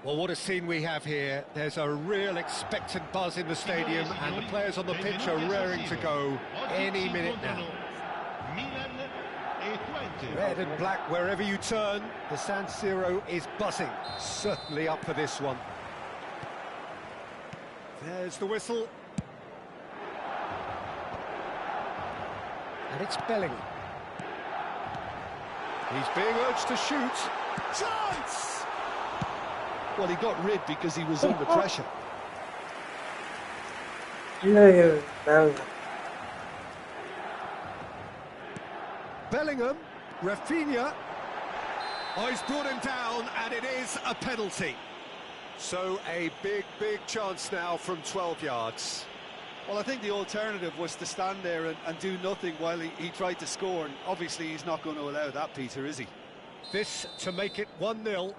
Well, what a scene we have here. There's a real expectant buzz in the stadium, and the players on the pitch are raring to go any minute now. Red and black wherever you turn, the San Siro is buzzing. Certainly up for this one. There's the whistle. And it's Bellingham. He's being urged to shoot. Chance! Well, he got rid because he was under pressure. Bellingham, Rafinha. Oh, he's brought him down, and it is a penalty. So a big chance now from 12 yards. Well, I think the alternative was to stand there and do nothing while he tried to score, and obviously he's not going to allow that, Peter, is he? This to make it 1-0.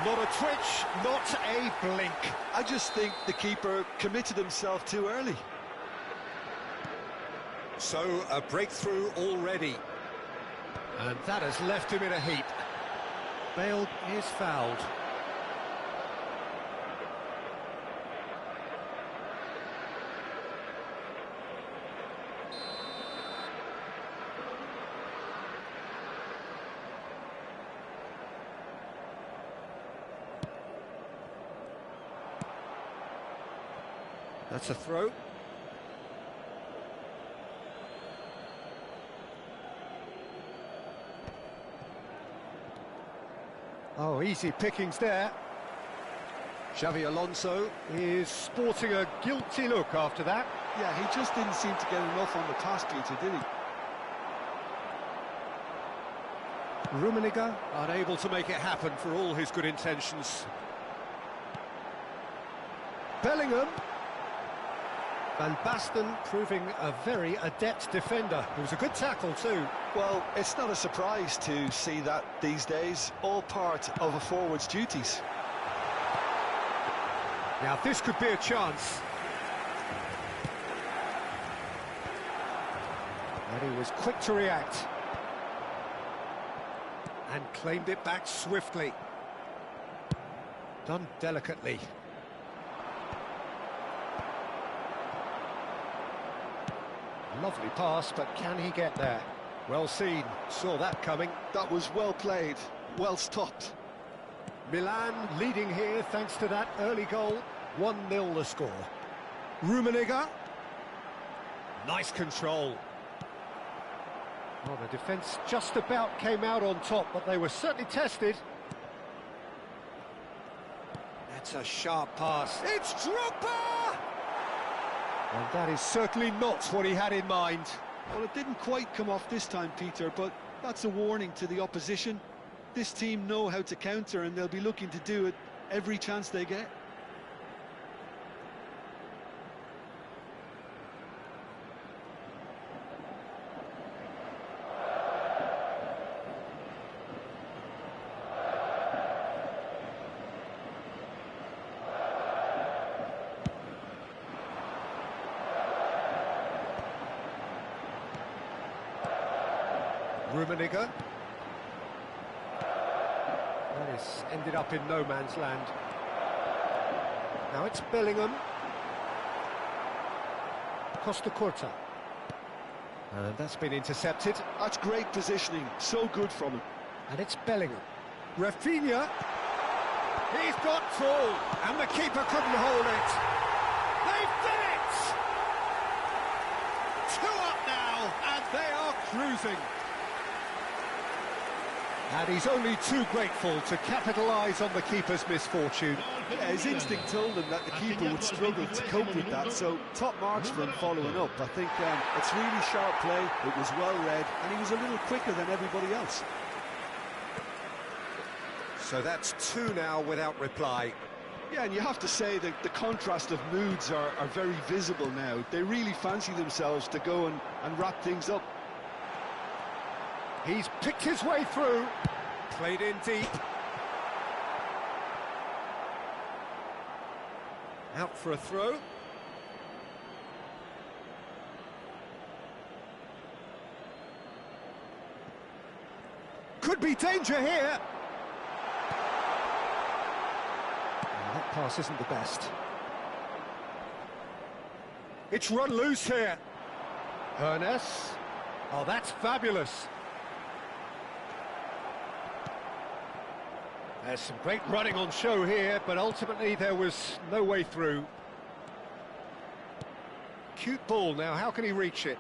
Not a twitch, not a blink. I just think the keeper committed himself too early. So a breakthrough already. And that has left him in a heap. Bale is fouled. That's a throw. Oh, easy pickings there. Xavi Alonso is sporting a guilty look after that. Yeah, he just didn't seem to get enough on the pass, Peter, did he? Rummenigge unable to make it happen for all his good intentions. Bellingham. Van Basten proving a very adept defender. It was a good tackle too. Well, it's not a surprise to see that these days, all part of a forward's duties. Now this could be a chance. And he was quick to react. And claimed it back swiftly. Done delicately. Lovely pass, but can he get there? Well seen, saw that coming. That was well played, well stopped. Milan leading here thanks to that early goal. 1-0 the score. Rummenigge. Nice control. Well, the defence just about came out on top, but they were certainly tested. That's a sharp pass. It's Drogba! And that is certainly not what he had in mind. Well, it didn't quite come off this time, Peter, but that's a warning to the opposition. This team know how to counter, and they'll be looking to do it every chance they get. Rummenigge. That is ended up in no man's land. Now it's Bellingham. Costa Curta. And that's been intercepted. That's great positioning, so good from him. And it's Bellingham. Rafinha. He's got full, and the keeper couldn't hold it. They've done it! 2 up now, and they are cruising. And he's only too grateful to capitalise on the keeper's misfortune. Yeah, his instinct told him that the keeper would struggle to cope with that, so top marks for him following up. I think it's really sharp play, it was well read, and he was a little quicker than everybody else. So that's 2 now without reply. Yeah, and you have to say that the contrast of moods are very visible now. They really fancy themselves to go and wrap things up. He's picked his way through, played in deep. Out for a throw. Could be danger here. That pass isn't the best. It's run loose here. Hernes. Oh, that's fabulous. There's some great running on show here, but ultimately there was no way through. Cute ball now, how can he reach it?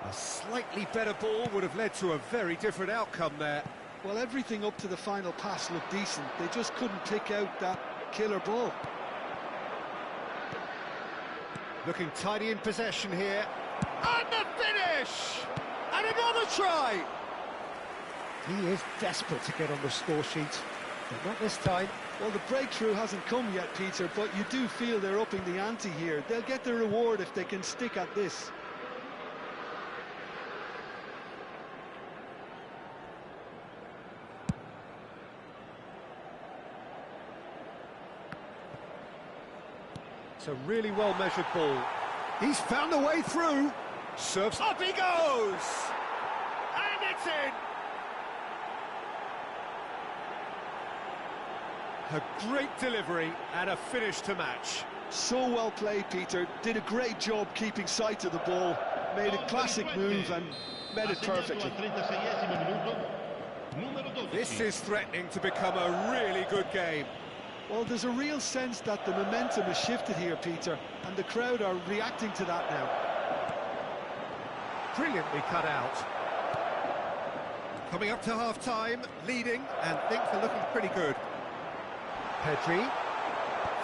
A slightly better ball would have led to a very different outcome there. Well, everything up to the final pass looked decent. They just couldn't pick out that killer ball. Looking tidy in possession here. And the finish! And another try! He is desperate to get on the score sheet, but not this time. Well, the breakthrough hasn't come yet, Peter, but you do feel they're upping the ante here. They'll get the reward if they can stick at this. It's a really well-measured ball. He's found a way through. Serves. Up he goes! And it's in! A great delivery and a finish to match. So well played, Peter. Did a great job keeping sight of the ball. Made a classic move and made it perfectly. This is threatening to become a really good game. Well, there's a real sense that the momentum has shifted here, Peter, and the crowd are reacting to that now. Brilliantly cut out. Coming up to half-time, leading, and things are looking pretty good. Pedri.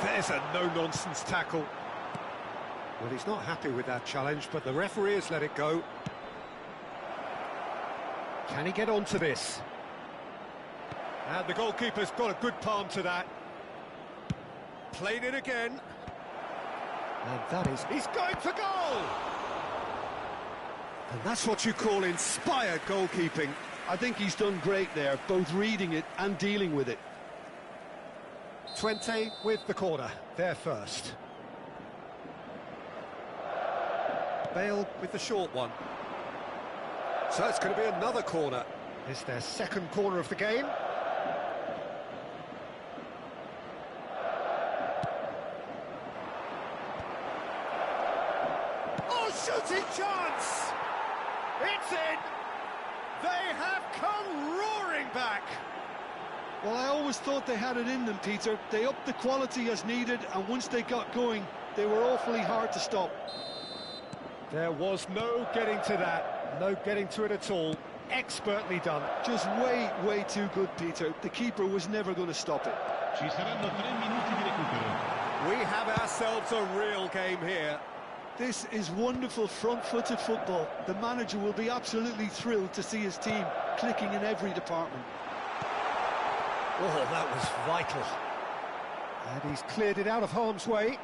There's a no-nonsense tackle. Well, he's not happy with that challenge, but the referee has let it go. Can he get onto this? And the goalkeeper's got a good palm to that. Played it again. And that is... He's going for goal! And that's what you call inspired goalkeeping. I think he's done great there, both reading it and dealing with it. 20 with the corner, there first. Bale with the short one. So it's going to be another corner. It's their second corner of the game. Oh, shooting chance! It's in! They have come roaring back! Well, I always thought they had it in them, Peter. They upped the quality as needed, and once they got going, they were awfully hard to stop. There was no getting to that, no getting to it at all. Expertly done. Just way, way too good, Peter. The keeper was never going to stop it. We have ourselves a real game here. This is wonderful front-footed football. The manager will be absolutely thrilled to see his team clicking in every department. Oh, that was vital. And he's cleared it out of harm's way.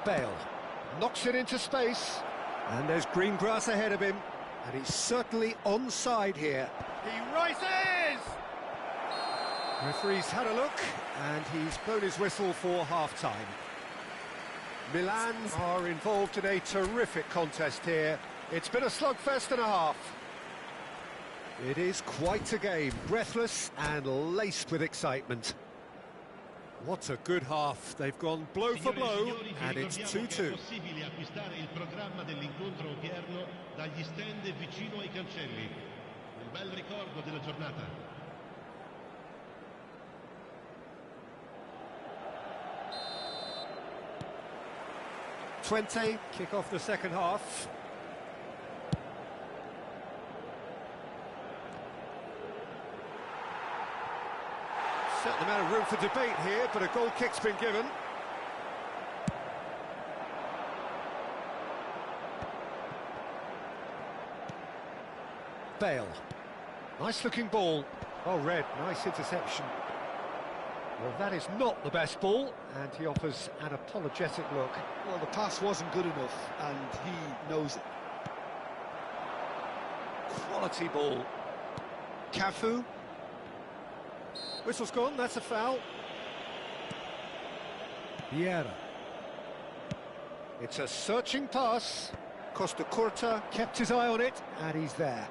Bale knocks it into space. And there's green grass ahead of him. And he's certainly onside here. He rises! Referee's had a look, and he's blown his whistle for half-time. Milan are involved in a terrific contest here. It's been a slugfest and a half. It is quite a game, breathless and laced with excitement. What a good half. They've gone blow for blow, and it's 2-2. Possibile acquistare il programma dell'incontro odierno dagli stand vicino ai cancelli. Un bel ricordo della giornata. 20, kick off the second half. Certain amount of room for debate here, but a goal kick's been given. Bale. Nice looking ball. Oh, Red, nice interception. Well, that is not the best ball, and he offers an apologetic look. Well, the pass wasn't good enough, and he knows it. Quality ball. Cafu. Whistle's gone, that's a foul. Vieira. It's a searching pass. Costa Curta kept his eye on it, and he's there.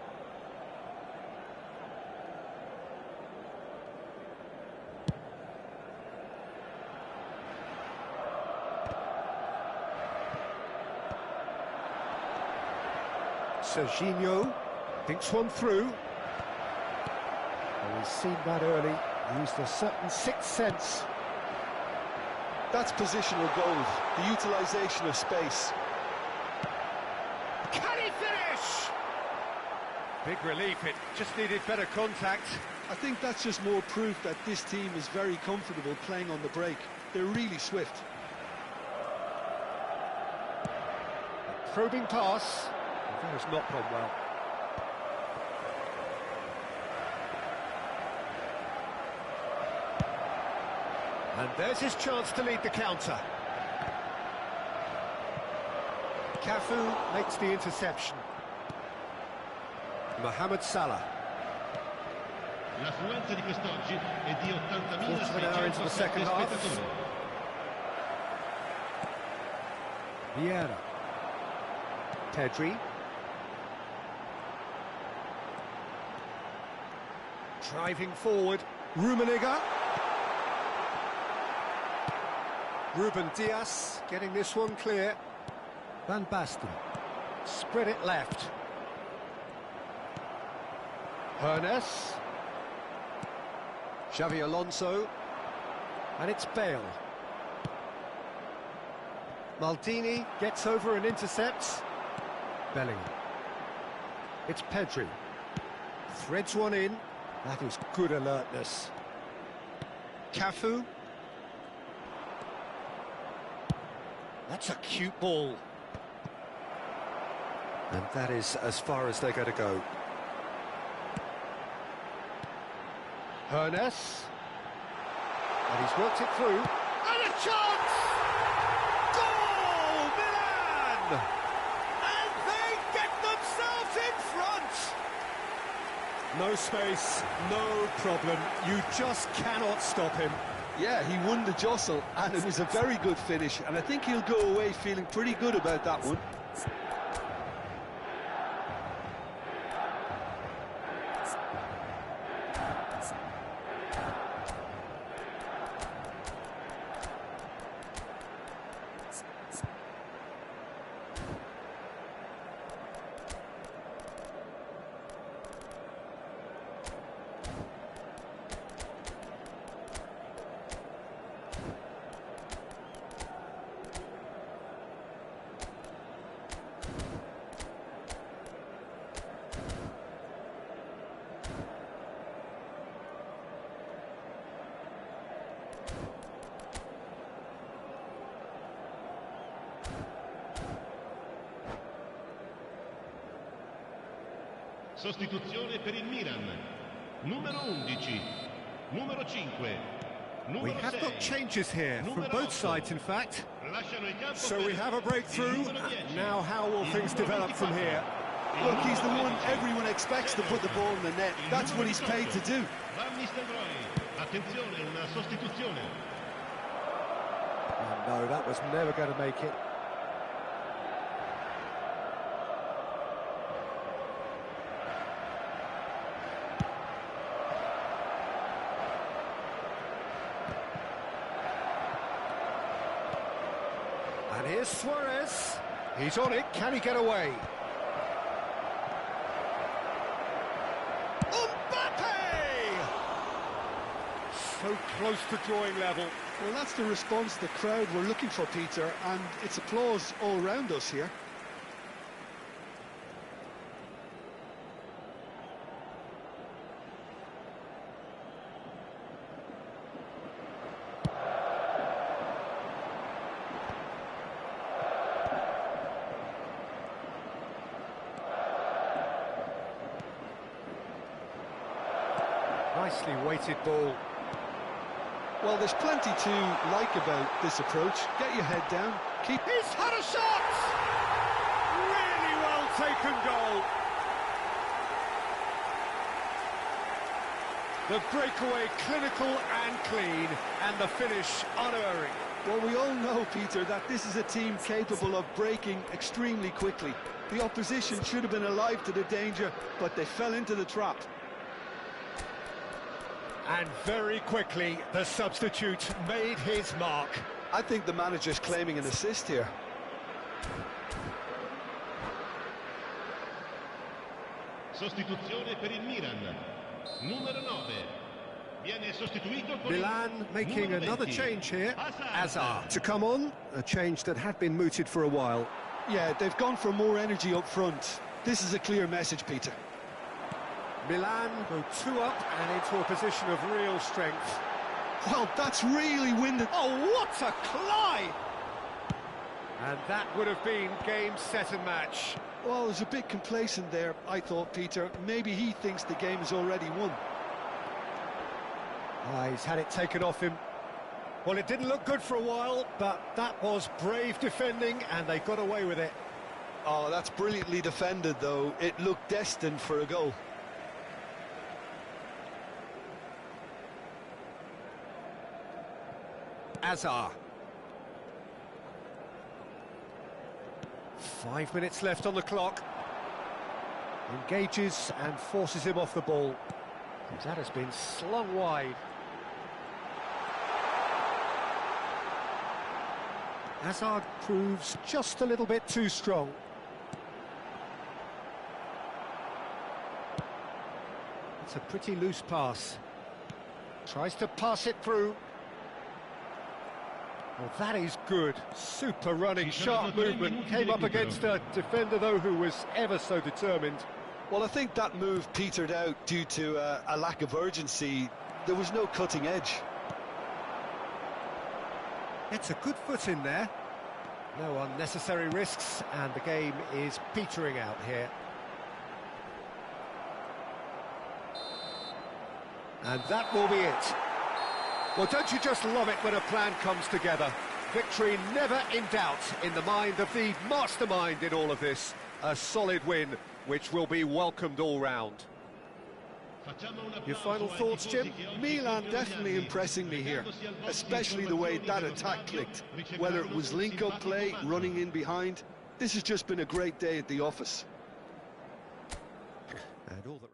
Serginho thinks one through. Well, he's seen that early, used a certain sixth sense. That's positional gold, the utilisation of space. Can he finish? Big relief, it just needed better contact. I think that's just more proof that this team is very comfortable playing on the break. They're really swift. A probing pass. That has not gone well. And there's his chance to lead the counter. Cafu makes the interception. Mohamed Salah. L'affluenza di quest'oggi è di Quarter of an hour into the second 80.607 half. spettatori. Vieira. Pedri. Driving forward, Rummenigge. Ruben Dias getting this one clear. Van Basten. Spread it left. Hernes. Xavi Alonso. And it's Bale. Maldini gets over and intercepts. Bellingham. It's Pedri. Threads one in. That is good alertness. Cafu. That's a cute ball. And that is as far as they're going to go. Hernes. And he's worked it through. And a chance! Goal! Milan! And they get themselves in front! No space, no problem. You just cannot stop him. Yeah, he won the jostle, and it was a very good finish, and I think he'll go away feeling pretty good about that one. Sostituzione per il Milan. Numero 11, numero 5, We numero have 6. got changes here from Numero both 8. sides, in fact. Lasciano il campo So per we have a breakthrough. il numero 10. Now how will Il things numero develop from 24. here? Look, he's the one everyone expects to put the ball in the net. That's what he's paid to do. Van Nistelrooy. Attenzione, una sostituzione. Oh, no, that was never going to make it. And here's Suarez. He's on it. Can he get away? So close to drawing level. Well, that's the response the crowd were looking for, Peter, and it's applause all round us here. Nicely weighted ball. Well, there's plenty to like about this approach. Get your head down, keep... He's had a shot! Really well taken goal. The breakaway clinical and clean, and the finish unerring. Well, we all know, Peter, that this is a team capable of breaking extremely quickly. The opposition should have been alive to the danger, but they fell into the trap. And very quickly, the substitute made his mark. I think the manager's claiming an assist here. Sostituzione per il Milan. Numero 9. Viene sostituito con Milan making another change here. Hazard. To come on, a change that had been mooted for a while. Yeah, they've gone for more energy up front. This is a clear message, Peter. Milan go 2 up and into a position of real strength. Well, that's really winded. Oh, what a climb! And that would have been game, set and match. Well, I was a bit complacent there, I thought, Peter. Maybe he thinks the game is already won. He's had it taken off him. Well, it didn't look good for a while, but that was brave defending and they got away with it. Oh, that's brilliantly defended, though. It looked destined for a goal. Hazard. 5 minutes left on the clock. Engages and forces him off the ball. That has been slung wide. Hazard proves just a little bit too strong. It's a pretty loose pass. Tries to pass it through. Well, that is good. Super running, sharp movement. Came up against a defender, though, who was ever so determined. Well, I think that move petered out due to a lack of urgency. There was no cutting edge. It's a good foot in there. No unnecessary risks, and the game is petering out here. And that will be it. Well, don't you just love it when a plan comes together? Victory never in doubt in the mind of the mastermind in all of this. A solid win, which will be welcomed all round. Your final thoughts, Jim? Milan definitely impressing me here, especially the way that attack clicked. Whether it was link-up play, running in behind, this has just been a great day at the office. And all that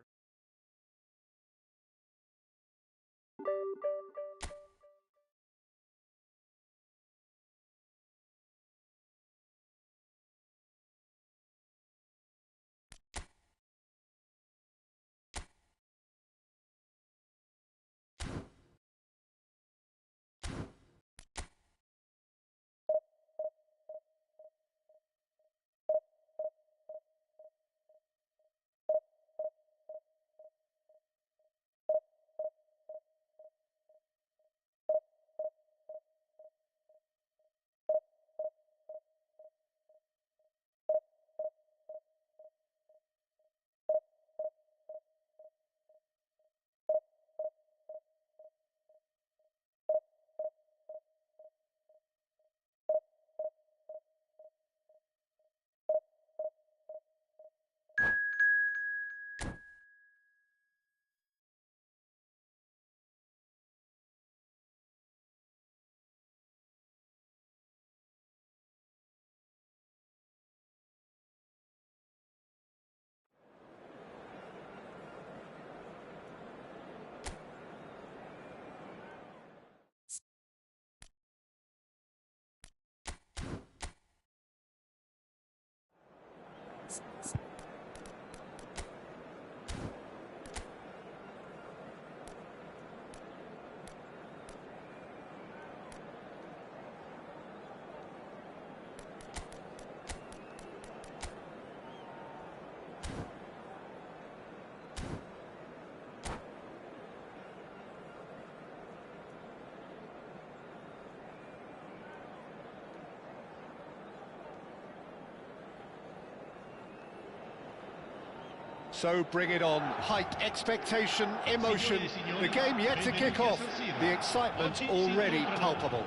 So bring it on. Height, expectation, emotion. The game yet to kick off. The excitement already palpable.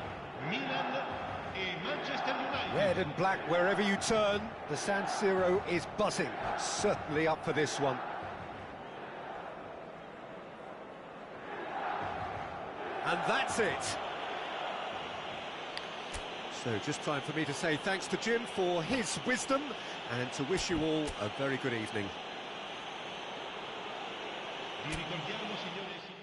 Red and black wherever you turn. The San Siro is buzzing. Certainly up for this one. And that's it. So just time for me to say thanks to Jim for his wisdom and to wish you all a very good evening. Vi ricordiamo, signore e signori.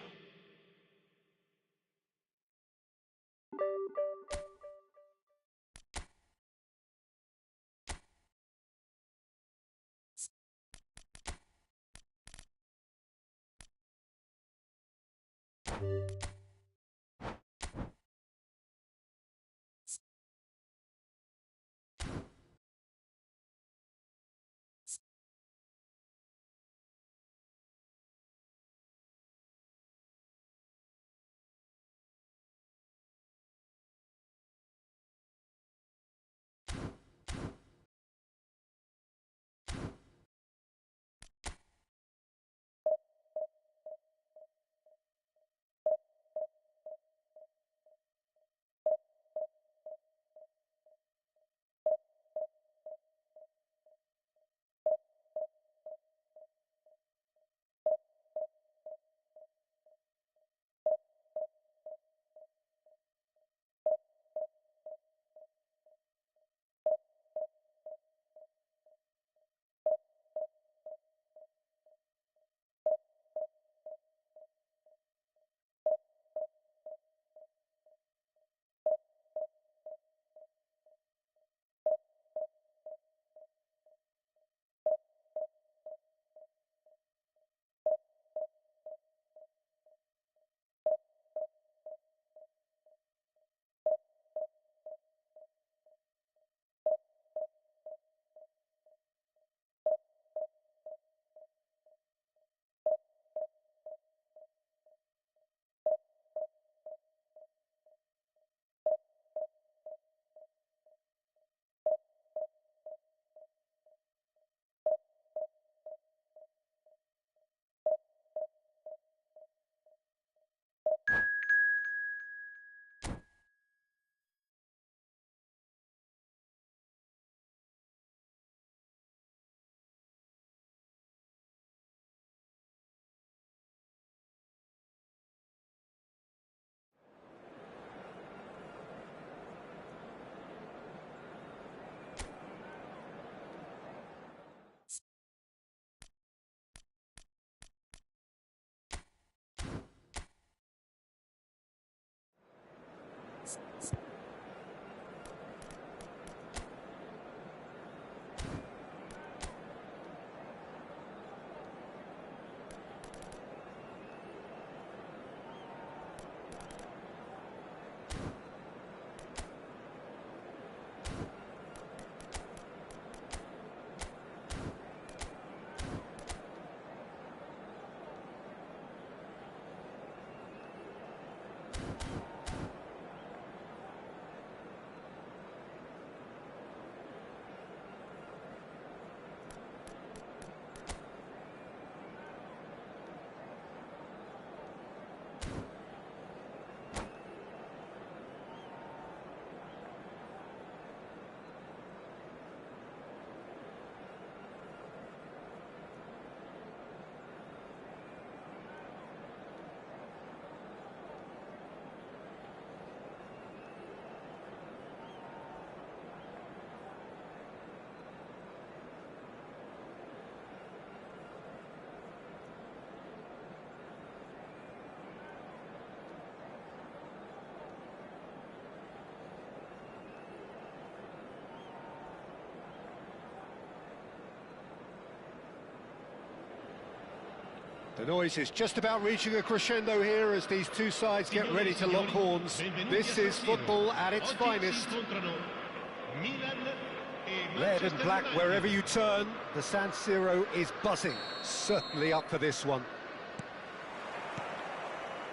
The noise is just about reaching a crescendo here as these two sides get ready to lock horns. This is football at its finest. Red and black wherever you turn. The San Siro is buzzing. Certainly up for this one.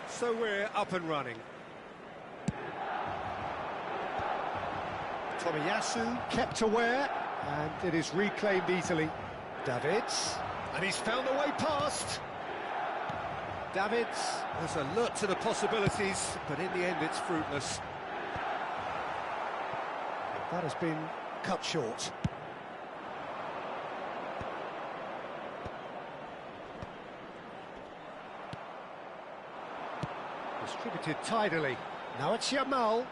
So we're up and running. Tomiyasu kept aware, and it is reclaimed easily. Davids. And he's found a way past. Davids has alert to the possibilities, but in the end it's fruitless. That has been cut short. Distributed tidily. Now it's Yamal.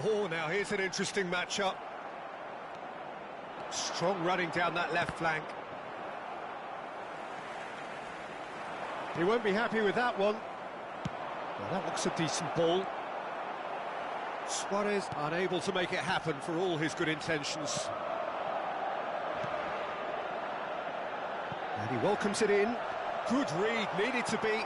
Oh, now here's an interesting matchup. Strong running down that left flank. He won't be happy with that one. Well, that looks a decent ball. Suarez unable to make it happen for all his good intentions. And he welcomes it in. Good read, needed to be.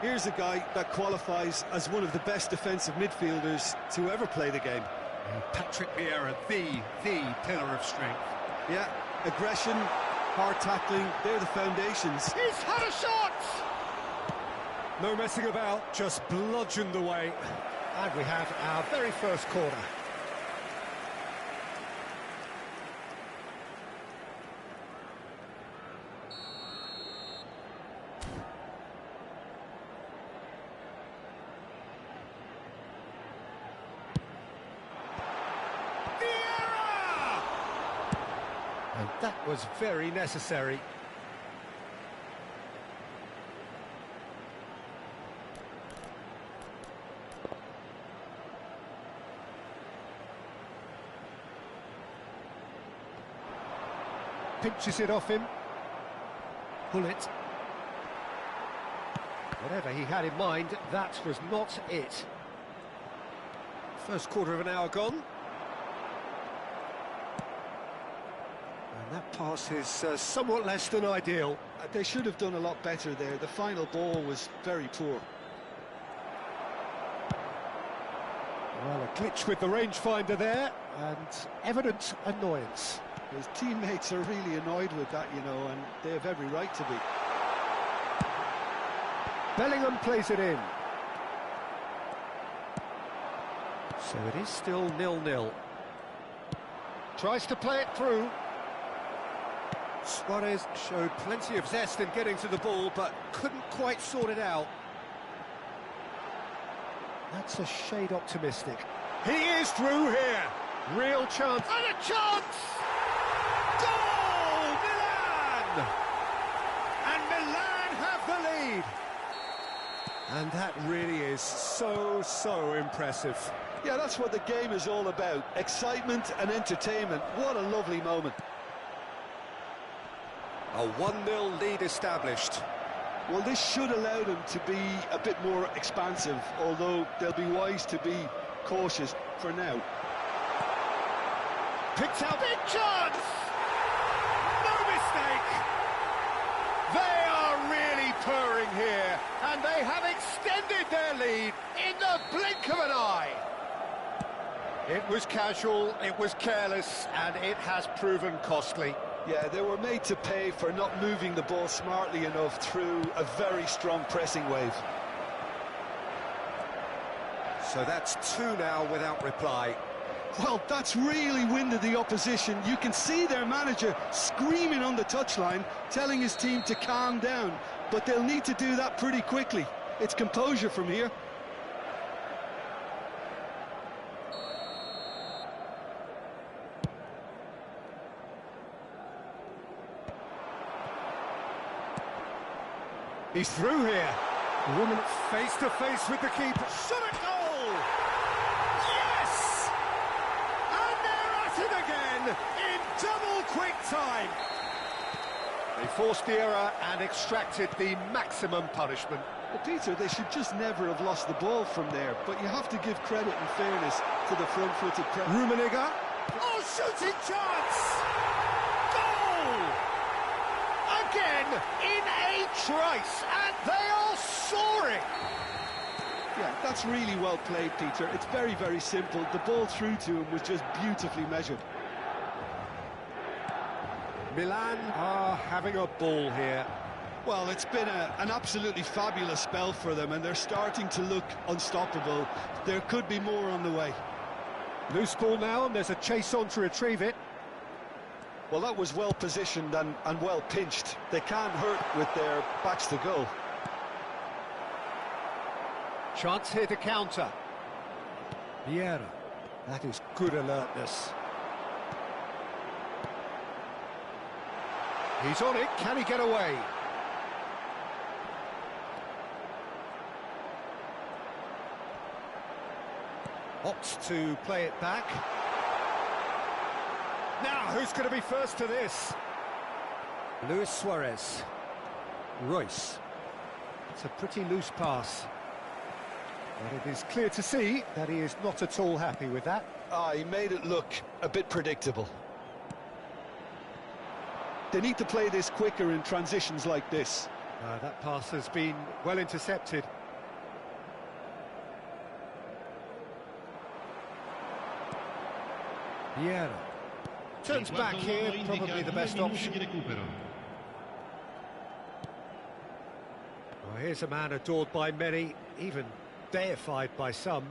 Here's a guy that qualifies as one of the best defensive midfielders to ever play the game. Patrick Vieira, the pillar of strength. Yeah, aggression, hard tackling, they're the foundations. He's had a shot! No messing about, just bludgeoned away. And we have our very first corner. And that was very necessary. Pinches it off him. Pull it. Whatever he had in mind, that was not it. First quarter of an hour gone. That pass is somewhat less than ideal. They should have done a lot better there. The final ball was very poor. Well, a glitch with the rangefinder there, and evident annoyance. His teammates are really annoyed with that, you know, and they have every right to be. Bellingham plays it in. So it is still 0-0. Tries to play it through. Suarez showed plenty of zest in getting to the ball, but couldn't quite sort it out. That's a shade optimistic. He is through here. Real chance. And a chance! Goal! Milan! And Milan have the lead. And that really is so impressive. Yeah, that's what the game is all about. Excitement and entertainment. What a lovely moment. A 1-0 lead established. Well, this should allow them to be a bit more expansive, although they'll be wise to be cautious for now. Picked out. Big chance! No mistake! They are really purring here, and they have extended their lead in the blink of an eye. It was casual, it was careless, and it has proven costly. Yeah, they were made to pay for not moving the ball smartly enough through a very strong pressing wave. So that's 2 now without reply. Well, that's really winded the opposition. You can see their manager screaming on the touchline, telling his team to calm down, but they'll need to do that pretty quickly. It's composure from here. He's through here. The woman face to face with the keeper. Shot at goal! Yes! And they're at it again in double quick time. They forced the error and extracted the maximum punishment. Well, Peter, they should just never have lost the ball from there, but you have to give credit and fairness to the front-footed press. Rummenigge. Oh, shooting chance! Goal! Again in a trice, and they are soaring. Yeah, that's really well played, Peter. It's very, very simple. The ball through to him was just beautifully measured. Milan are having a ball here. Well, it's been an absolutely fabulous spell for them, and they're starting to look unstoppable. There could be more on the way. Loose ball now, and there's a chase on to retrieve it. Well, that was well positioned and well pinched. They can't hurt with their backs to goal. Chance here to counter. Vieira. That is good alertness. He's on it. Can he get away? Opts to play it back. Now, who's going to be first to this? Luis Suarez. Royce. It's a pretty loose pass. But it is clear to see that he is not at all happy with that. He made it look a bit predictable. They need to play this quicker in transitions like this. That pass has been well intercepted. Vieira. Turns back here, probably the best option. Well, here's a man adored by many, even deified by some.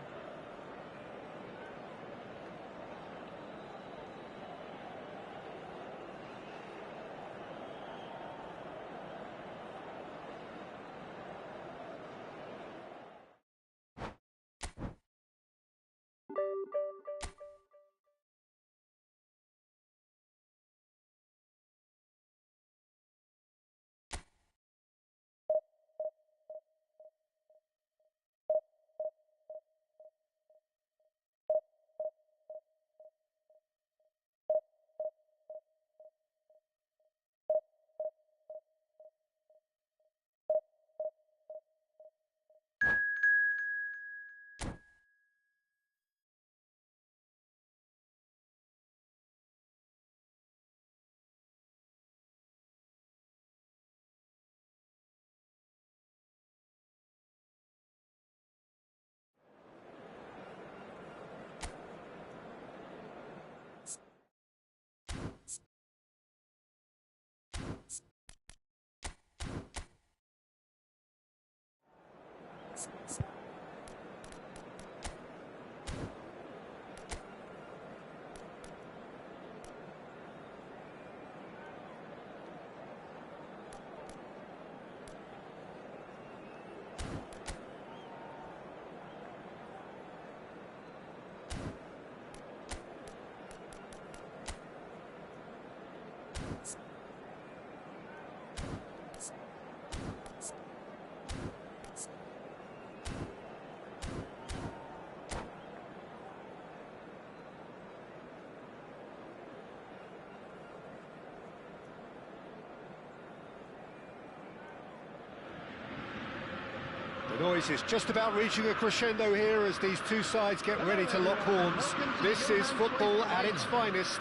The noise is just about reaching a crescendo here as these two sides get ready to lock horns. This is football at its finest.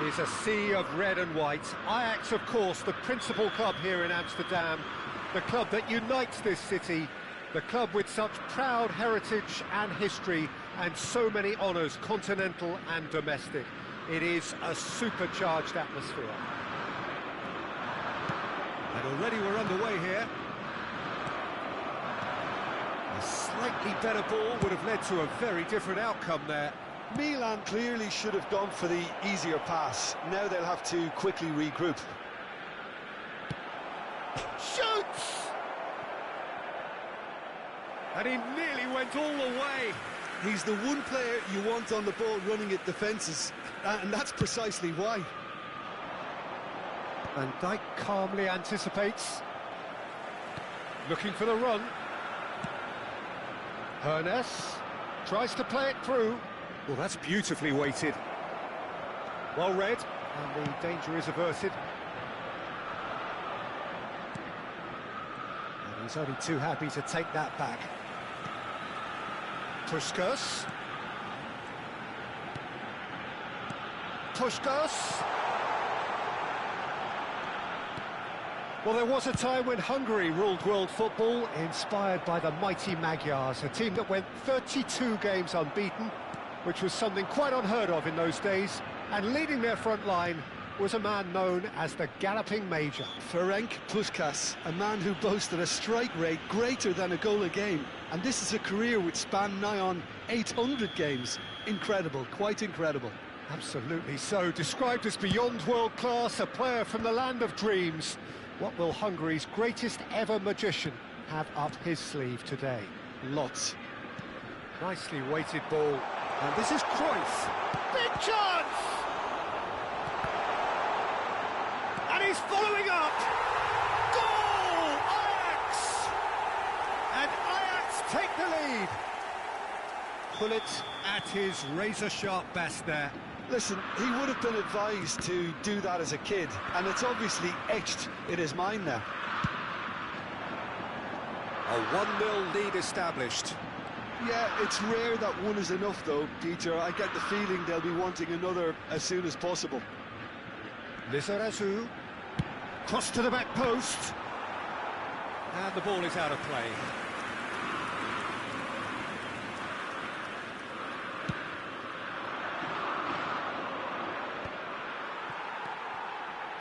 It is a sea of red and white. Ajax, of course, the principal club here in Amsterdam, the club that unites this city, the club with such proud heritage and history and so many honours, continental and domestic. It is a supercharged atmosphere. And already we're underway here. A slightly better ball would have led to a very different outcome there. Milan clearly should have gone for the easier pass. Now they'll have to quickly regroup. Shoots! And he nearly went all the way. He's the one player you want on the ball running at defences, and that's precisely why. Van Dijk calmly anticipates. Looking for the run. Hernes tries to play it through. Well, that's beautifully weighted. Well read, and the danger is averted. And he's only too happy to take that back. Puskas. Puskas. Well, there was a time when Hungary ruled world football, inspired by the mighty Magyars, a team that went 32 games unbeaten, which was something quite unheard of in those days, and leading their front line was a man known as the Galloping Major. Ferenc Puskas, a man who boasted a strike rate greater than a goal a game. And this is a career which spanned nigh on 800 games. Incredible, quite incredible. Absolutely so. Described as beyond world class, a player from the land of dreams. What will Hungary's greatest ever magician have up his sleeve today? Lots. Nicely weighted ball. And this is Cruyff. Big chance! And he's following up. Goal! Ajax! And Ajax take the lead. Bullet at his razor-sharp best there. Listen, he would have been advised to do that as a kid, and it's obviously etched in his mind now. A 1-0 lead established. Yeah, it's rare that one is enough though, Peter. I get the feeling they'll be wanting another as soon as possible. Lizarazu, cross to the back post. And the ball is out of play.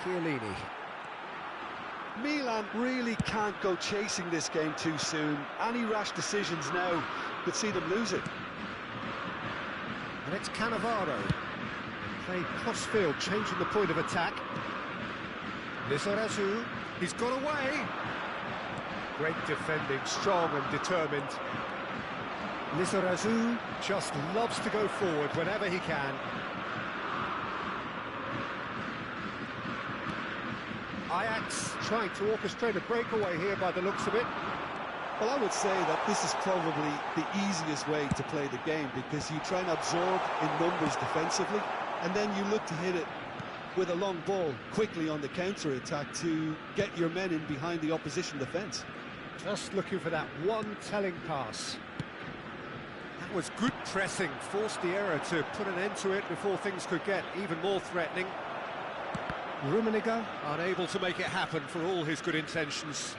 Chiellini. Milan really can't go chasing this game too soon. Any rash decisions now could see them lose it. And it's Cannavaro. Played cross-field, changing the point of attack. Lizarazu, he's got away. Great defending, strong and determined. Lizarazu just loves to go forward whenever he can. Ajax trying to orchestrate a breakaway here by the looks of it. Well, I would say that this is probably the easiest way to play the game, because you try and absorb in numbers defensively, and then you look to hit it with a long ball quickly on the counter-attack to get your men in behind the opposition defence. Just looking for that one telling pass. That was good pressing, forced the error to put an end to it before things could get even more threatening. Rummenigge unable to make it happen for all his good intentions.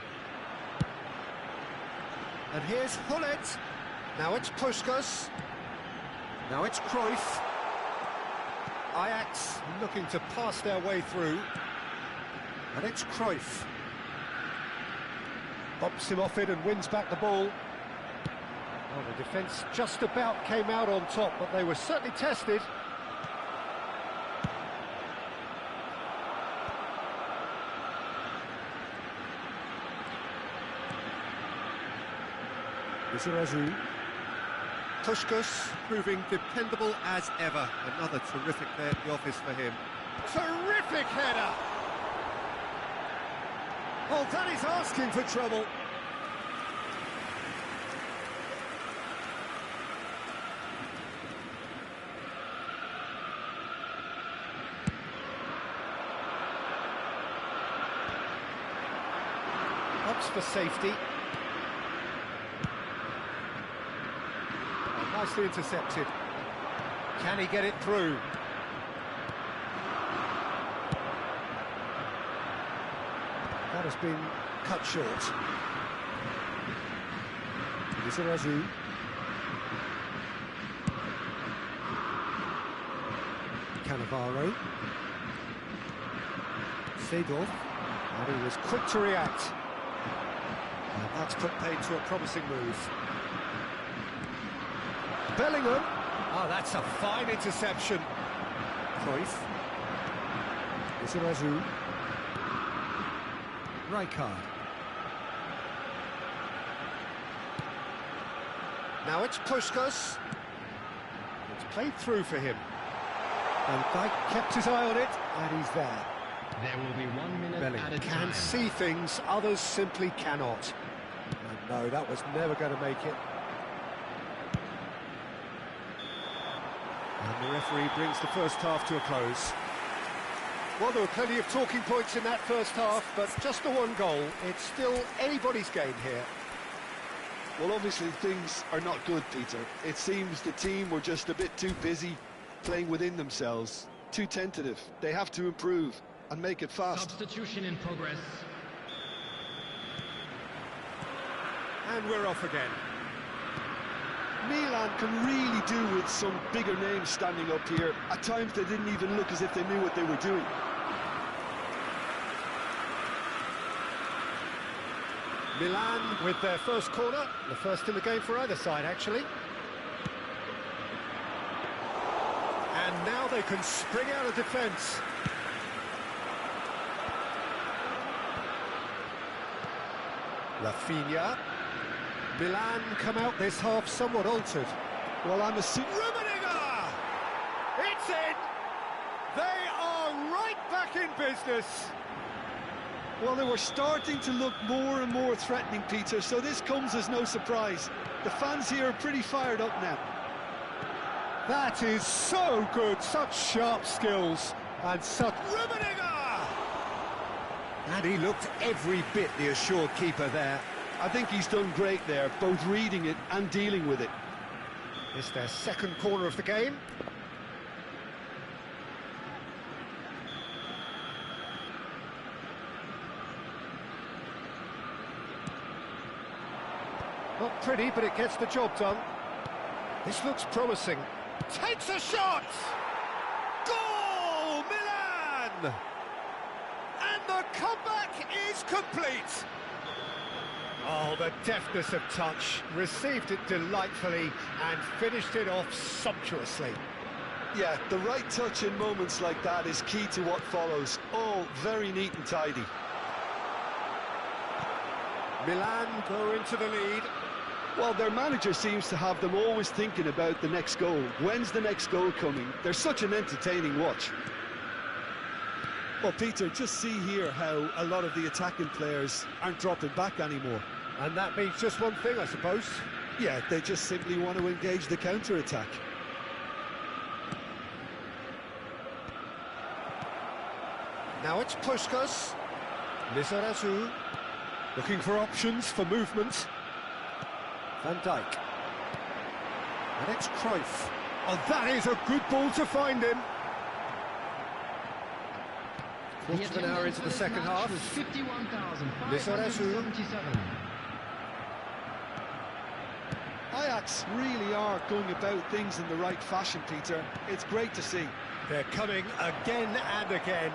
And here's Hullet. Now it's Puskas. Now it's Cruyff. Ajax looking to pass their way through. And it's Cruyff. Bops him off it and wins back the ball. Well, the defence just about came out on top, but they were certainly tested. Lizarazu. Puskas proving dependable as ever. Another terrific day at the office for him. Terrific header! Oh, that is asking for trouble. Opts for safety. Nicely intercepted. Can he get it through? That has been cut short. Lizarazu. Cannavaro. Seedorf. And he was quick to react. And that's put paid to a promising move. Bellingham. Oh, that's a fine interception. Cruyff. Lizarazu. Rijkaard. Now it's Puskas. It's played through for him. And Dijk kept his eye on it, and he's there. There will be 1 minute Bellingham added can time. see things others simply cannot. And no, that was never going to make it. And the referee brings the first half to a close. Well, there were plenty of talking points in that first half, but just the one goal. It's still anybody's game here. Well, obviously things are not good, Peter. It seems the team were just a bit too busy playing within themselves, too tentative. They have to improve and make it fast. Substitution in progress. And we're off again. Milan can really do with some bigger names standing up here. At times they didn't even look as if they knew what they were doing. Milan with their first corner, the first in the game for either side, actually. And now they can spring out of defence. Rafinha. Milan come out this half somewhat altered. Well, Rummenigge! It's in! They are right back in business. Well, they were starting to look more and more threatening, Peter, so this comes as no surprise. The fans here are pretty fired up now. That is so good, such sharp skills, and such... Rummenigge! And he looked every bit the assured keeper there. I think he's done great there, both reading it and dealing with it. It's their second corner of the game. Not pretty, but it gets the job done. This looks promising. Takes a shot! Goal! Milan! And the comeback is complete. Oh, the deftness of touch. Received it delightfully and finished it off sumptuously. Yeah, the right touch in moments like that is key to what follows. All very neat and tidy. Milan go into the lead. Well, their manager seems to have them always thinking about the next goal. When's the next goal coming? They're such an entertaining watch. Well, Peter, just see here how a lot of the attacking players aren't dropping back anymore. And that means just one thing, I suppose. Yeah, they just simply want to engage the counter-attack. Now it's Puskas. Lizarazu looking for options for movement. Van Dijk. And it's Cruyff. Oh, that is a good ball to find him. Quarter of an hour into the second half. Lizarazu. Ajax really are going about things in the right fashion, Peter. It's great to see. They're coming again and again.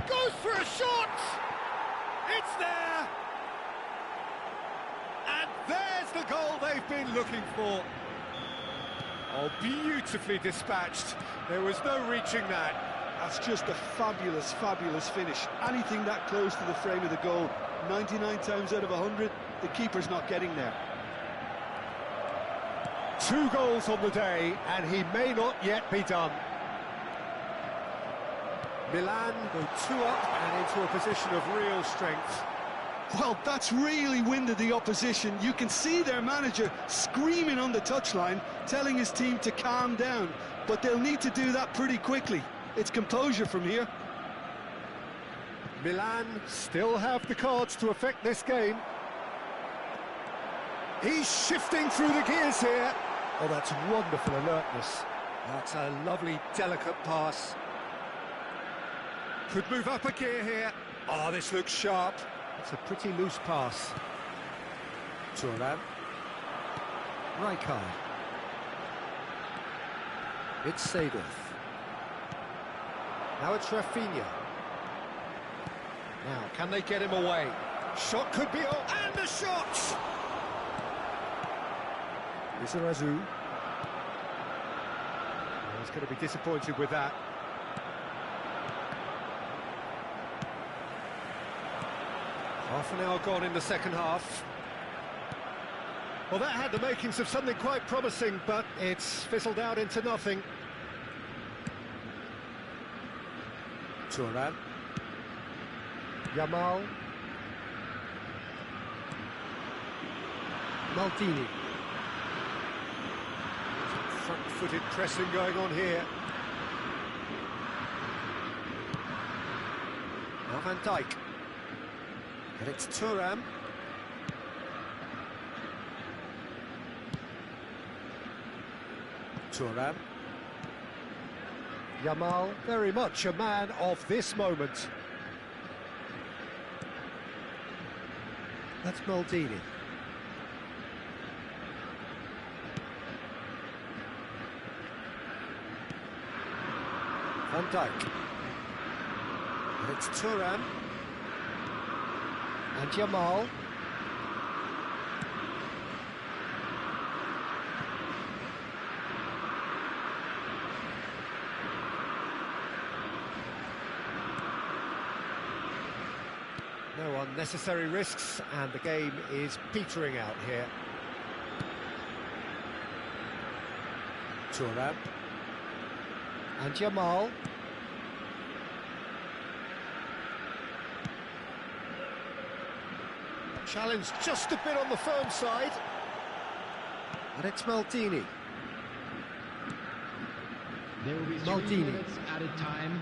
Goes for a shot! It's there! And there's the goal they've been looking for. Oh, beautifully dispatched. There was no reaching that. That's just a fabulous, fabulous finish. Anything that close to the frame of the goal, 99 times out of 100, the keeper's not getting there. 2 goals on the day, and he may not yet be done. Milan go 2 up and into a position of real strength. Well, that's really winded the opposition. You can see their manager screaming on the touchline, telling his team to calm down. But they'll need to do that pretty quickly. It's composure from here. Milan still have the cards to affect this game. He's shifting through the gears here. Oh, that's wonderful alertness. That's a lovely, delicate pass. Could move up a gear here. Oh, this looks sharp. It's a pretty loose pass. Thuram. Rijkaard. It's Seedorf. Now it's Rafinha. Now, can they get him away? Shot could be on, and the shot! Lizarazu. He's going to be disappointed with that. Half an hour gone in the second half. Well, that had the makings of something quite promising, but it's fizzled out into nothing. Thuram. Yamal. Maldini. Front-footed pressing going on here. Now Van Dijk. And it's Thuram. Thuram. Yamal, very much a man of this moment. That's Maldini. Van Dijk. And it's Thuram. And Yamal. No unnecessary risks, and the game is petering out here. Thuram. And Jamal. Challenge just a bit on the firm side. And it's Maldini. There will be 3 minutes added time.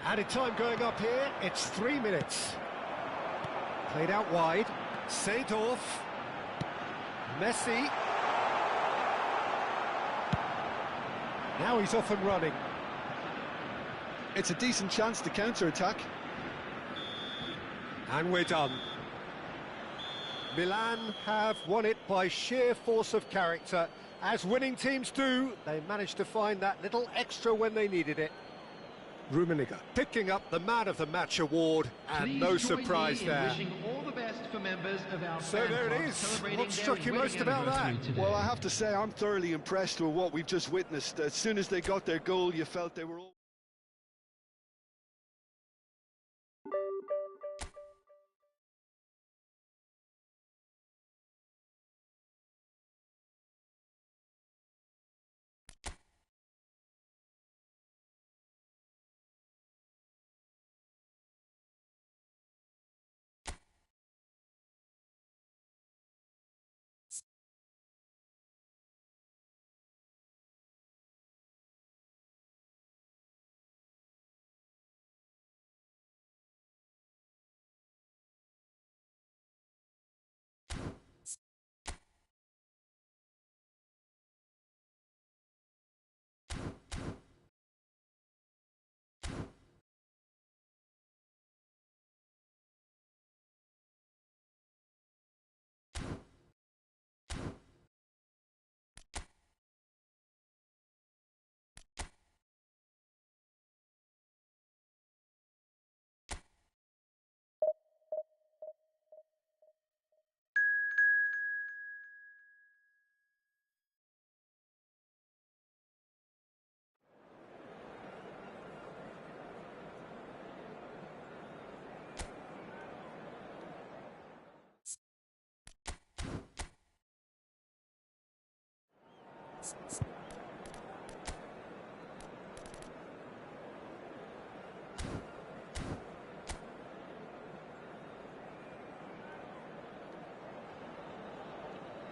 Added time going up here, it's 3 minutes. Played out wide, Seedorf, Messi. Now he's off and running. It's a decent chance to counter-attack. And we're done. Milan have won it by sheer force of character. As winning teams do, they managed to find that little extra when they needed it. Rummenigge picking up the Man of the Match award, and no surprise there. All the best for members of our so there it is. What struck you most about that? Today. Well, I have to say I'm thoroughly impressed with what we've just witnessed. As soon as they got their goal, you felt they were all...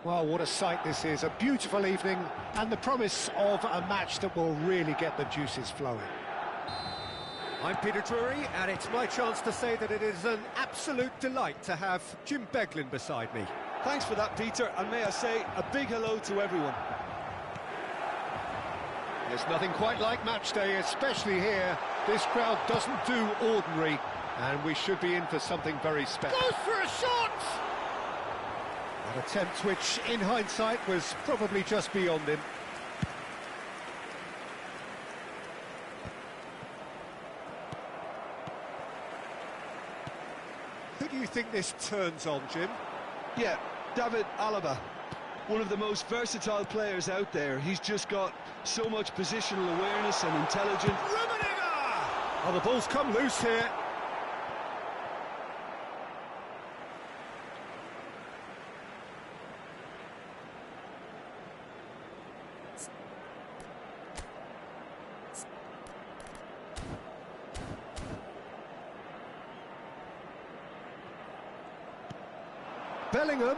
Well, what a sight this is. A beautiful evening and the promise of a match that will really get the juices flowing. I'm Peter Drury, and it's my chance to say that it is an absolute delight to have Jim Beglin beside me. Thanks for that, Peter, and may I say a big hello to everyone. There's nothing quite like match day, especially here. This crowd doesn't do ordinary, and we should be in for something very special. Goes for a shot! An attempt which, in hindsight, was probably just beyond him. Who do you think this turns on, Jim? Yeah, David Alaba, one of the most versatile players out there. He's just got so much positional awareness and intelligence. Rummenigge! Oh, the ball's come loose here. Bellingham,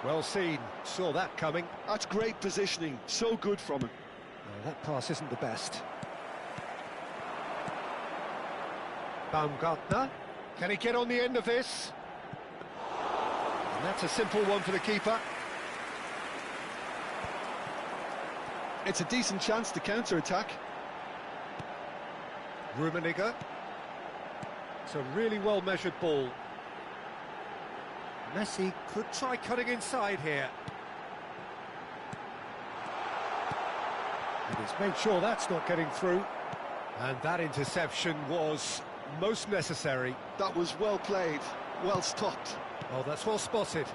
well seen, saw that coming. That's great positioning, so good from him. That pass isn't the best. Baumgartner, can he get on the end of this? And that's a simple one for the keeper. It's a decent chance to counter-attack. Rummenigge. It's a really well-measured ball. Messi could try cutting inside here. And he's made sure that's not getting through. And that interception was most necessary. That was well played, well stopped. Oh, that's well spotted.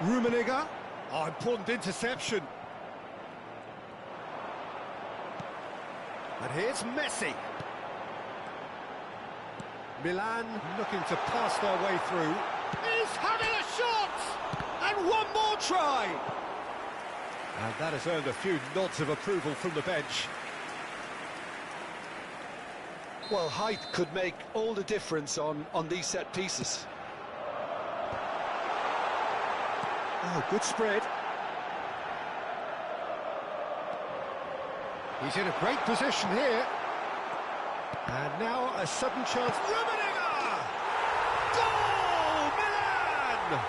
Rummenigge. Oh, important interception. And here's Messi. Milan looking to pass their way through. He's having a shot! And one more try! And that has earned a few nods of approval from the bench. Well, height could make all the difference on these set pieces. Oh, good spread. He's in a great position here. And now a sudden chance. Rummenigge! Goal! Milan!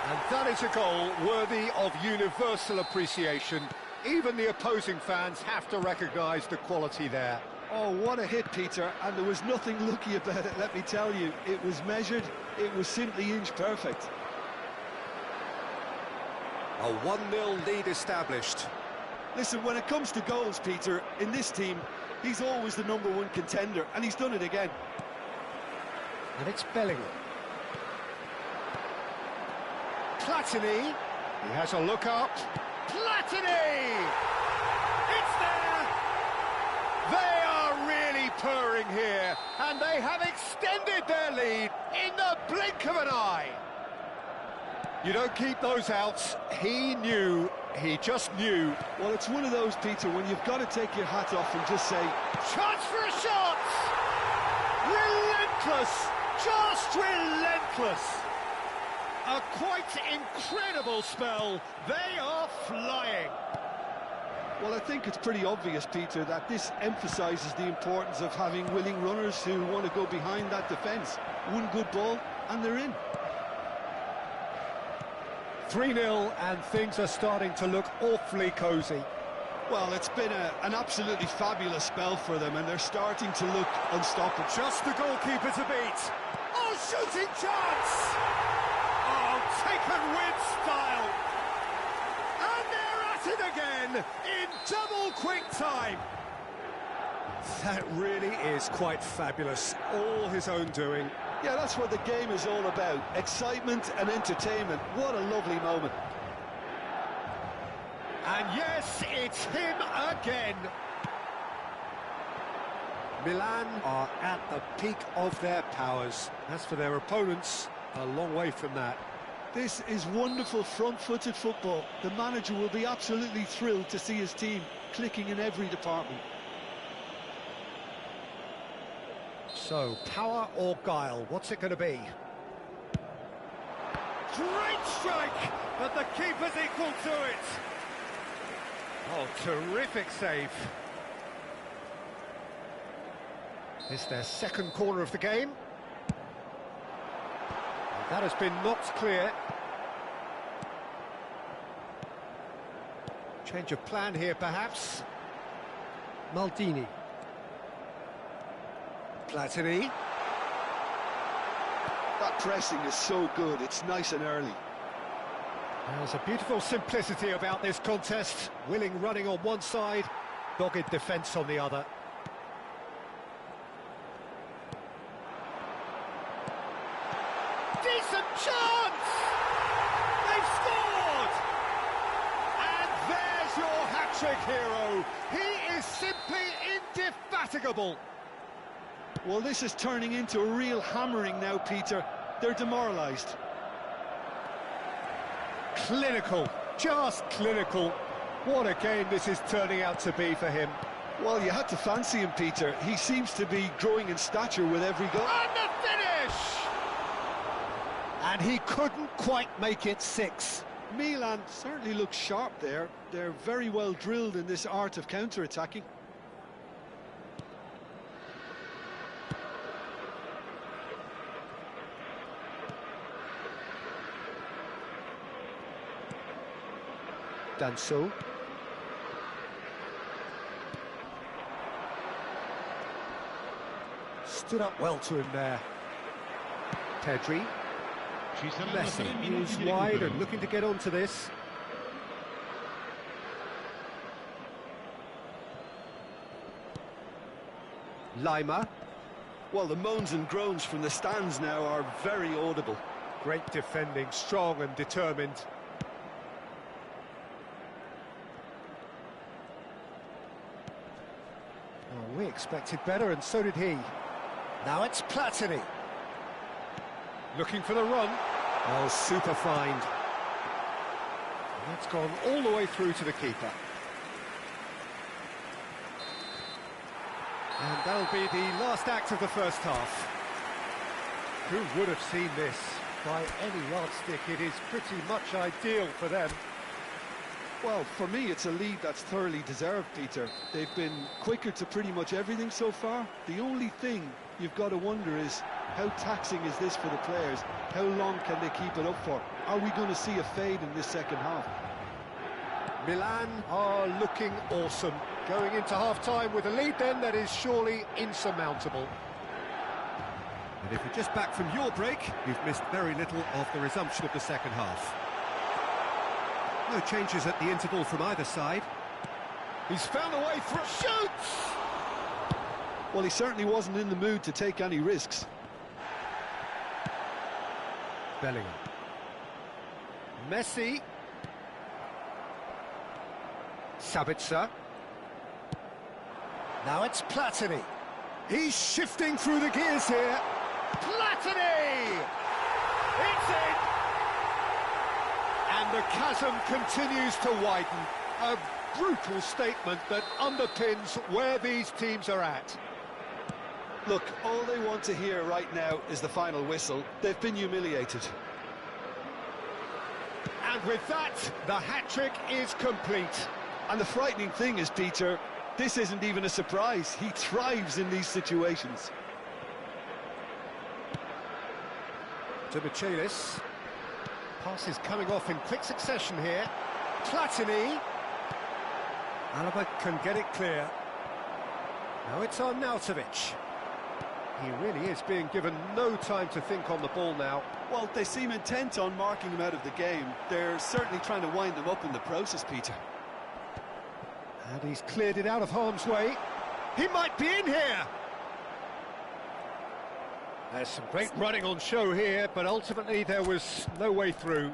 And that is a goal worthy of universal appreciation. Even the opposing fans have to recognise the quality there. Oh, what a hit, Peter, and there was nothing lucky about it, let me tell you. It was measured, it was simply inch perfect. A 1-0 lead established. Listen, when it comes to goals, Peter, in this team, he's always the #1 contender, and he's done it again. And it's Bellingham. Platini. He has a look up. Platini! It's there! They are really purring here, and they have extended their lead in the blink of an eye. You don't keep those outs. He knew, he just knew. Well, it's one of those, Peter, when you've got to take your hat off and just say, chance for a shot! Relentless, just relentless. A quite incredible spell. They are flying. well, I think it's pretty obvious, Peter, that this emphasises the importance of having willing runners who want to go behind that defence. One good ball, and they're in. 3-0, and things are starting to look awfully cosy. Well, it's been an absolutely fabulous spell for them, and they're starting to look unstoppable. Just the goalkeeper to beat. Oh, shooting chance! Oh, taken with style. And they're at it again in double quick time. That really is quite fabulous. All his own doing. Yeah, that's what the game is all about. Excitement and entertainment. What a lovely moment. And yes, it's him again. Milan are at the peak of their powers. As for their opponents, a long way from that. This is wonderful front-footed football. The manager will be absolutely thrilled to see his team clicking in every department. So, power or guile, what's it going to be? Great strike, but the keeper's equal to it. Oh, terrific save. It's their second corner of the game. That has been knocked clear. Change of plan here, perhaps. Maldini. Platini. That pressing is so good, it's nice and early. There's a beautiful simplicity about this contest. Willing running on one side, dogged defence on the other. Decent chance! They've scored! And there's your hat-trick hero. He is simply indefatigable. Well, this is turning into a real hammering now, Peter. They're demoralised. Clinical, just clinical. What a game this is turning out to be for him. Well, you had to fancy him, Peter. He seems to be growing in stature with every goal. And the finish! And he couldn't quite make it 6. Milan certainly looks sharp there. They're very well drilled in this art of counter-attacking. Danso. Stood up well to him there. Pedri. Messi moves wide and looking to get onto this. Lima. Well, the moans and groans from the stands now are very audible. Great defending, strong and determined. We expected better, and so did he. Now it's Platini. Looking for the run. Oh, super find. That's gone all the way through to the keeper. And that'll be the last act of the first half. Who would have seen this? By any yardstick, it is pretty much ideal for them. Well, for me, it's a lead that's thoroughly deserved, Peter. They've been quicker to pretty much everything so far. The only thing you've got to wonder is, how taxing is this for the players? How long can they keep it up for? Are we going to see a fade in this second half? Milan are looking awesome. Going into half-time with a lead then that is surely insurmountable. And if you're just back from your break, you've missed very little of the resumption of the second half. No changes at the interval from either side. He's found a way through. Shoots! Well, he certainly wasn't in the mood to take any risks. Bellingham. Messi. Sabitzer. Now it's Platini. He's shifting through the gears here. Platini! It's in! And the chasm continues to widen. A brutal statement that underpins where these teams are at. Look, all they want to hear right now is the final whistle. They've been humiliated. And with that, the hat-trick is complete. And the frightening thing is, Peter, this isn't even a surprise. He thrives in these situations. To Michelis. Passes coming off in quick succession here. Platini. Alaba can get it clear. Now it's Arnautovic. He really is being given no time to think on the ball now. Well, they seem intent on marking him out of the game. They're certainly trying to wind him up in the process, Peter. And he's cleared it out of harm's way. He might be in here! There's some great running on show here, but ultimately there was no way through.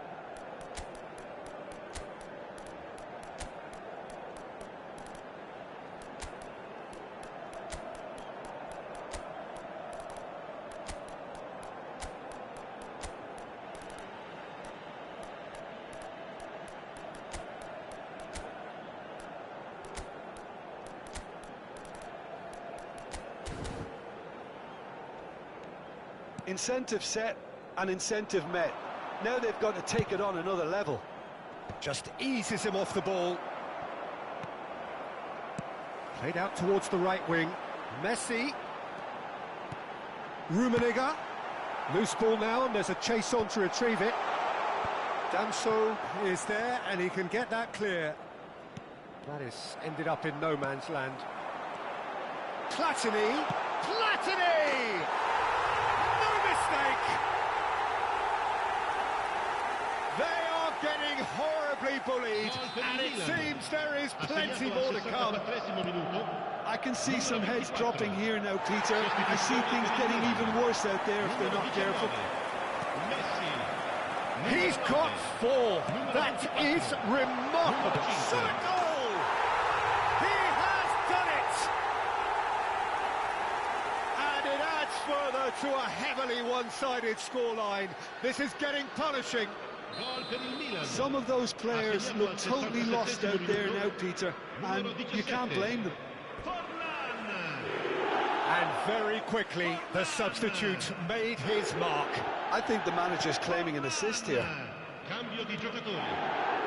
Incentive set and incentive met. Now they've got to take it on another level. Just eases him off the ball. Played out towards the right wing. Messi. Rummenigge. Loose ball now, and there's a chase on to retrieve it. Danso is there, and he can get that clear. That is ended up in no man's land. Platini. Platini! They are getting horribly bullied, and it seems there is plenty more to come. I can see some heads dropping here now, Peter. I see things getting even worse out there if they're not careful. He's got 4. That is remarkable. Shot goal! He has done it! And it adds further to a heavily one-sided scoreline. This is getting punishing. Some of those players look totally lost out there now, Peter, and you can't blame them. And very quickly, the substitute made his mark. I think the manager's claiming an assist here.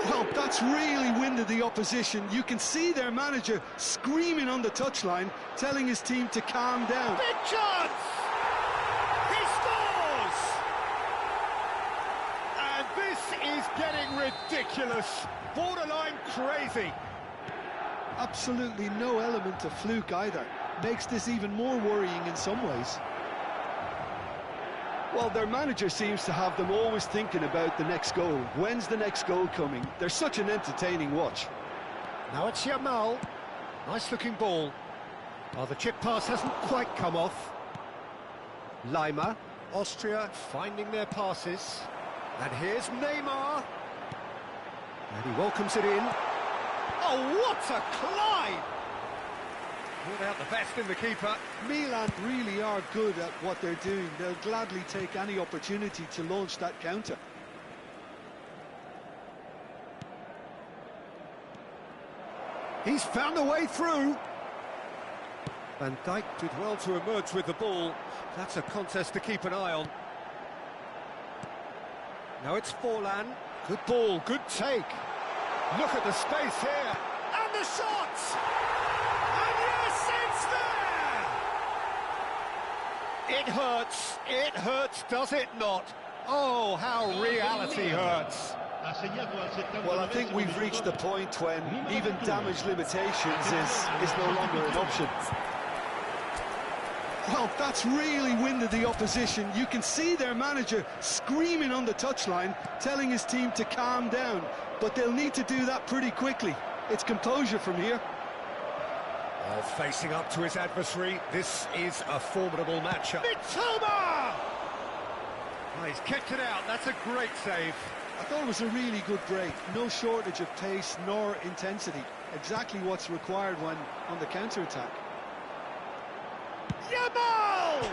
Well, that's really winded the opposition. You can see their manager screaming on the touchline, telling his team to calm down. Big chance! He scores! And this is getting ridiculous, borderline crazy. Absolutely no element of fluke either. Makes this even more worrying in some ways. Well, their manager seems to have them always thinking about the next goal. When's the next goal coming? They're such an entertaining watch. Now it's Yamal. Nice looking ball. Oh, the chip pass hasn't quite come off. Lima, Austria finding their passes. And here's Neymar. And he welcomes it in. Oh, what a climb! Brought out the best in the keeper. Milan really are good at what they're doing. They'll gladly take any opportunity to launch that counter. He's found a way through. Van Dijk did well to emerge with the ball. That's a contest to keep an eye on. Now it's Forlan. Good ball, good take. Look at the space here. And the shot! And yes, it's there! It hurts, does it not? Oh, how reality hurts. Well, I think we've reached the point when even damage limitations is no longer an option. Well, that's really winded the opposition. You can see their manager screaming on the touchline, telling his team to calm down. But they'll need to do that pretty quickly. It's composure from here. Oh, facing up to his adversary, this is a formidable matchup. Mitoma! Oh, he's kicked it out, that's a great save. I thought it was a really good break. No shortage of pace nor intensity. Exactly what's required when on the counter-attack. Yamal!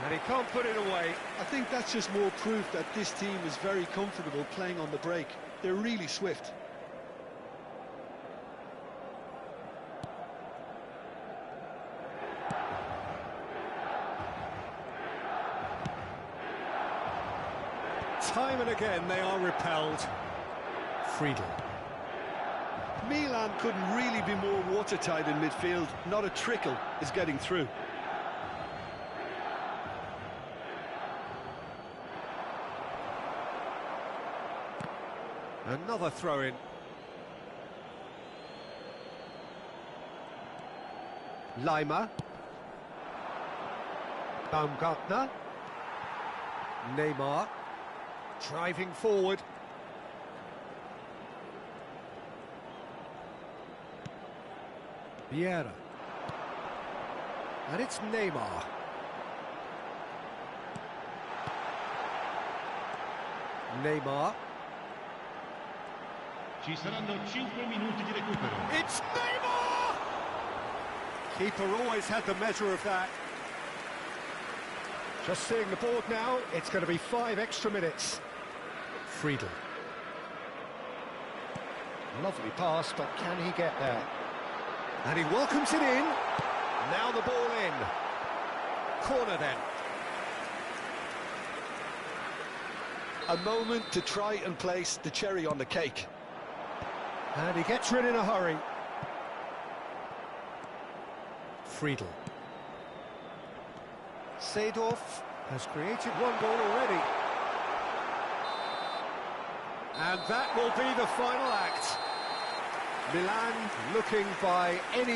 And he can't put it away. I think that's just more proof that this team is very comfortable playing on the break. They're really swift. Time and again they are repelled. Friedel. Milan couldn't really be more watertight in midfield. Not a trickle is getting through. Another throw-in. Lima. Baumgartner. Neymar. Driving forward. Vieira. And it's Neymar. Neymar. Ci saranno 5 minuti di recupero. It's Neymar! Keeper always had the measure of that. Just seeing the board now, it's going to be 5 extra minutes. Friedel. Lovely pass, but can he get there? And he welcomes it in. Now the ball in. Corner then. A moment to try and place the cherry on the cake. And he gets rid in a hurry. Friedel. Seedorf has created one goal already. And that will be the final act. Milan looking by any